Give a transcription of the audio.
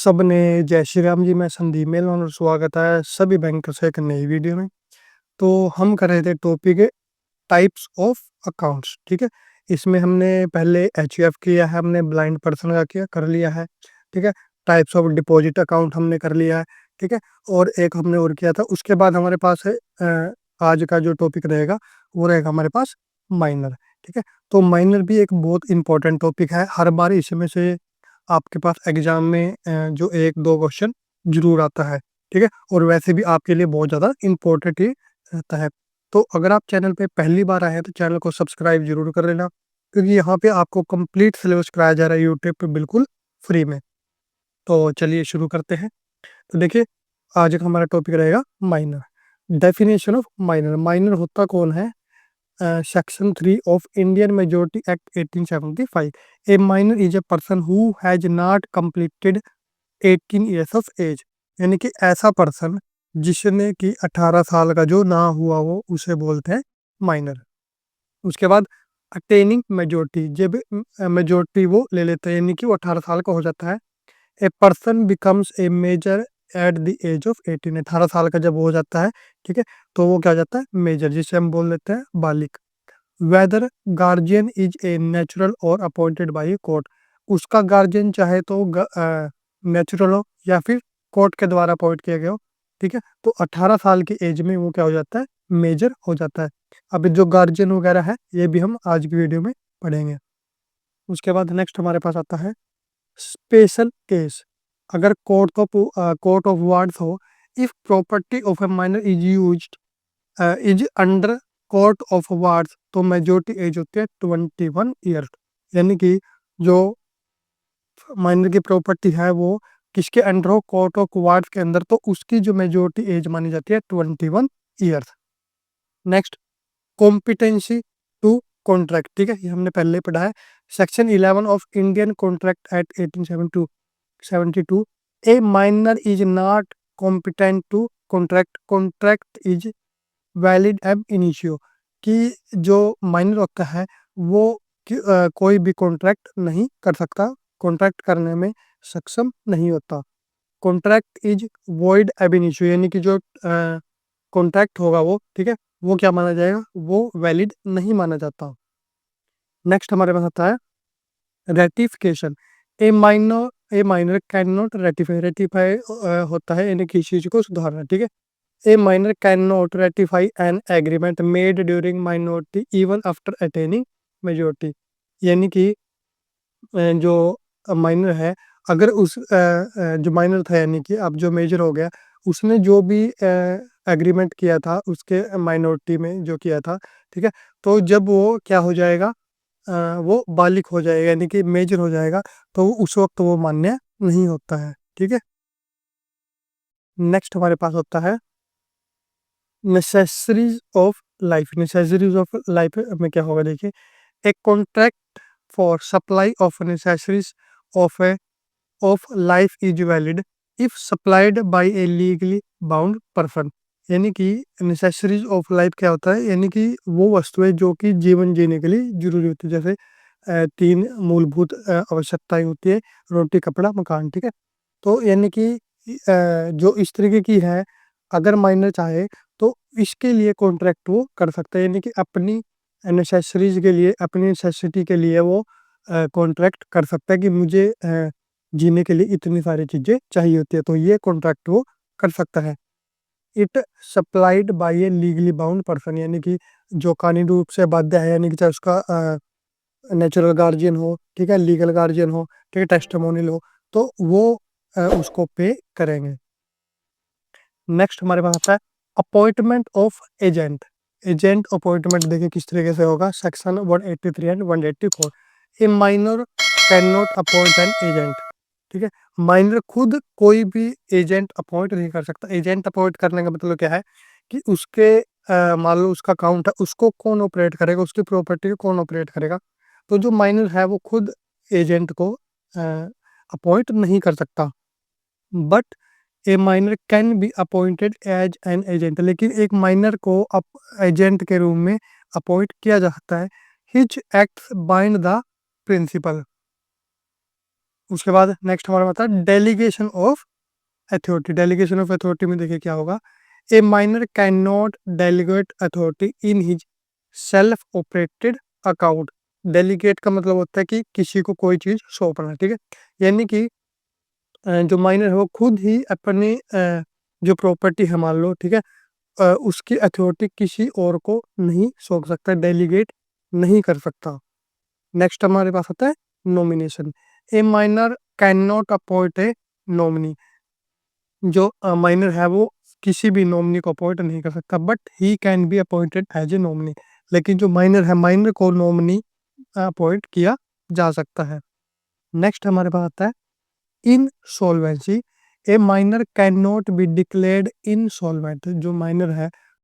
सबने जय श्री राम जी। मैं संदीप मेल और स्वागत है सभी बैंकर्स से एक नई वीडियो में। तो हम कर रहे थे टॉपिक टाइप्स ऑफ अकाउंट्स। ठीक है, इसमें हमने पहले एचयूएफ किया है, हमने ब्लाइंड पर्सन का किया कर लिया है। ठीक है, टाइप्स ऑफ डिपॉजिट अकाउंट हमने कर लिया है। ठीक है, और एक हमने और किया था। उसके बाद हमारे पास है आज का जो टॉपिक रहेगा वो रहेगा हमारे पास माइनर। ठीक है, तो माइनर भी एक बहुत इंपॉर्टेंट टॉपिक है। हर बार इसमें से आपके पास एग्जाम में जो एक दो क्वेश्चन जरूर आता है। ठीक है, और वैसे भी आपके लिए बहुत ज़्यादा इम्पोर्टेंट ही रहता है। तो अगर आप चैनल पे पहली बार आए हैं तो चैनल को सब्सक्राइब जरूर कर लेना, क्योंकि यहाँ पे आपको कंप्लीट सिलेबस कराया जा रहा है यूट्यूब पे बिल्कुल फ्री में। तो चलिए शुरू करते हैं। तो देखिए, आज का हमारा टॉपिक रहेगा minor. Definition of minor. Minor होता कौन है? Section 3 of Indian Majority Act 1875. A minor is a person who has not completed 18 years of age. यानी कि ऐसा पर्सन जिसने कि 18 साल का जो ना हुआ हो उसे बोलते हैं माइनर। उसके बाद अटेनिंग मेजोरिटी, जब मेजोरिटी वो ले लेते हैं यानी कि वो 18 साल का हो जाता है। A person becomes a major at the age of 18। 18 साल का जब हो जाता है, ठीक है, तो वो क्या हो जाता है? मेजर, जिसे हम बोल लेते हैं बालिक। Whether guardian is a natural और अपॉइंटेड बाई कोर्ट। उसका गार्जियन चाहे तो नेचुरल हो या फिर कोर्ट के द्वारा अपॉइंट किया गया हो। ठीक है, तो 18 साल की एज में वो क्या हो जाता है? मेजर हो जाता है। अब जो गार्जियन वगैरह है ये भी हम आज की वीडियो में पढ़ेंगे। उसके बाद नेक्स्ट हमारे पास आता है स्पेशल केस। अगर कोर्ट ऑफ वार्ड्स हो, if property of a minor is used is under court of wards, तो मेजोरिटी एज होती है 21 ईयर। यानी कि जो माइनर की प्रॉपर्टी है वो किसके अंडर हो? कोर्ट ऑफ वार्ड्स के अंदर, तो उसकी जो मेजोरिटी एज मानी जाती है 21 years. Next, competency to contract. ठीक है, ये हमने पहले पढ़ा है। Section 11 of Indian contract act 1872। A minor is not competent to contract, contract is valid ab initio. कि जो माइनर होता है वो कोई भी कॉन्ट्रैक्ट नहीं कर सकता, कॉन्ट्रैक्ट करने में सक्षम नहीं होता। कॉन्ट्रैक्ट इज वॉइड एब इनिशियो, यानी कि जो कॉन्ट्रैक्ट होगा वो, ठीक है, वो क्या माना जाएगा? वो वैलिड नहीं माना जाता। नेक्स्ट हमारे पास आता है ratification. A minor can not ratify. Ratify होता है यानी किसी चीज को सुधारना। ठीक है, A minor cannot ratify an agreement made during minority even after attaining majority। यानी कि जो माइनर है, अगर जो माइनर था यानी कि अब जो मेजर हो गया, उसने जो भी एग्रीमेंट किया था उसके माइनॉरिटी में जो किया था, ठीक है, तो जब वो क्या हो जाएगा, वो बालिक हो जाएगा यानी कि मेजर हो जाएगा, तो उस वक्त वो मान्य नहीं होता है। ठीक है, नेक्स्ट हमारे पास होता है necessaries of life. Necessaries of life में क्या होगा? देखिए, a contract for supply of necessaries of A of life is valid if supplied by A legally bound person. यानी कि नेसेसरीज ऑफ लाइफ क्या होता है? यानी कि वो वस्तुएं जो कि जीवन जीने के लिए जरूरी होती है। जैसे 3 मूलभूत आवश्यकताएं होती है: रोटी, कपड़ा, मकान। ठीक है, तो यानी कि जो इस तरीके की है, अगर माइनर चाहे तो इसके लिए कॉन्ट्रैक्ट वो कर सकता है, यानी कि अपनी नेसेसरीज के लिए, अपनी नेसेसिटी के लिए वो कॉन्ट्रैक्ट कर सकता है कि मुझे जीने के लिए इतनी सारी चीज़ें चाहिए होती है, तो ये कॉन्ट्रैक्ट वो कर सकता है। It supplied by A legally bound person, यानी कि जो कानूनी रूप से बाध्य है, यानी कि चाहे उसका नेचुरल गार्जियन हो, ठीक है, लीगल गार्जियन हो, ठीक है, टेस्टिमोनियल हो, तो वो उसको पे करेंगे। नेक्स्ट हमारे पास आता है appointment of agent. Agent appointment देखिए किस तरीके से होगा। Section 183 and 184। A minor can not appoint an agent. ठीक है, माइनर खुद कोई भी एजेंट अपॉइंट नहीं कर सकता। एजेंट अपॉइंट करने का मतलब क्या है कि उसके मान लो उसका अकाउंट है, उसको कौन ऑपरेट करेगा, उसकी प्रॉपर्टी को कौन ऑपरेट करेगा। तो जो माइनर है वो खुद एजेंट को अपॉइंट नहीं कर सकता। But a minor can be appointed as an agent, लेकिन एक माइनर को एजेंट के रूप में अपॉइंट किया जा सकता है। His act bind the principal. उसके बाद नेक्स्ट हमारा आता है delegation of authority. Delegation of authority में देखिए क्या होगा, a minor can not delegate authority in his self operated account. Delegate का मतलब होता है कि किसी को कोई चीज सौंपना, ठीक है। यानी कि जो माइनर है वो खुद ही अपनी जो प्रॉपर्टी है मान लो, ठीक है, उसकी अथॉरिटी किसी और को नहीं सौंप सकता, डेलीगेट नहीं कर सकता। नेक्स्ट हमारे पास आता है nomination. A minor can not appoint a nominee. जो माइनर है वो किसी भी नॉमिनी को अपॉइंट नहीं कर सकता, but he can be appointed as a nominee. लेकिन जो माइनर है, माइनर को नॉमिनी अपॉइंट किया जा सकता है। नेक्स्ट हमारे पास आता है insolvency. A minor can not be declared insolvent. जो माइनर है